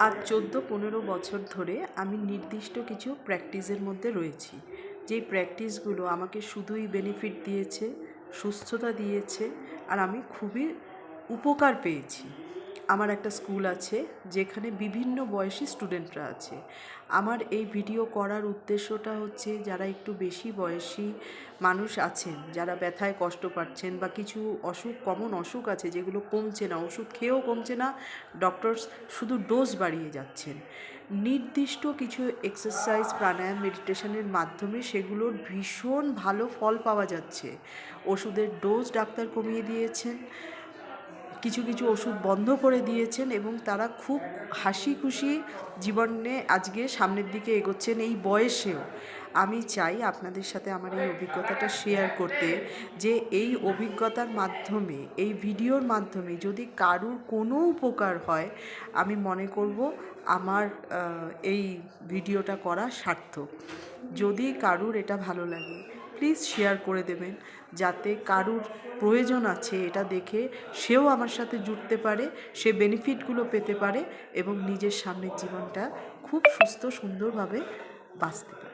আজ 14-15 বছর ধরে আমি নির্দিষ্ট কিছু প্র্যাকটিসের মধ্যে রয়েছি, যেই প্র্যাকটিসগুলো আমাকে শুধুই বেনিফিট দিয়েছে, সুস্থতা দিয়েছে, আর আমি খুবই উপকার পেয়েছি। আমার একটা স্কুল আছে যেখানে বিভিন্ন বয়সী স্টুডেন্টরা আছে। আমার এই ভিডিও করার উদ্দেশ্যটা হচ্ছে, যারা একটু বেশি বয়সী মানুষ আছেন, যারা ব্যথায় কষ্ট পাচ্ছেন বা কিছু কমন অসুখ আছে যেগুলো কমছে না, ওষুধ খেয়েও কমছে না, ডক্টরস শুধু ডোজ বাড়িয়ে যাচ্ছেন, নির্দিষ্ট কিছু এক্সারসাইজ, প্রাণায়াম, মেডিটেশনের মাধ্যমে সেগুলোর ভীষণ ভালো ফল পাওয়া যাচ্ছে। ওষুধের ডোজ ডাক্তার কমিয়ে দিয়েছেন, কিছু কিছু ওষুধ বন্ধ করে দিয়েছেন, এবং তারা খুব হাসি খুশি জীবনে আজকে সামনের দিকে এগোচ্ছেন এই বয়সেও। আমি চাই আপনাদের সাথে আমার এই অভিজ্ঞতাটা শেয়ার করতে, যে এই অভিজ্ঞতার মাধ্যমে, এই ভিডিওর মাধ্যমে যদি কারুর কোনো উপকার হয়, আমি মনে করব আমার এই ভিডিওটা করা সার্থক। যদি কারুর এটা ভালো লাগে, প্লিজ শেয়ার করে দেবেন, যাতে কারুর প্রয়োজন আছে এটা দেখে সেও আমার সাথে জুড়তে পারে, সে বেনিফিটগুলো পেতে পারে এবং নিজের সামনের জীবনটা খুব সুস্থ সুন্দরভাবে বাঁচতে পারে।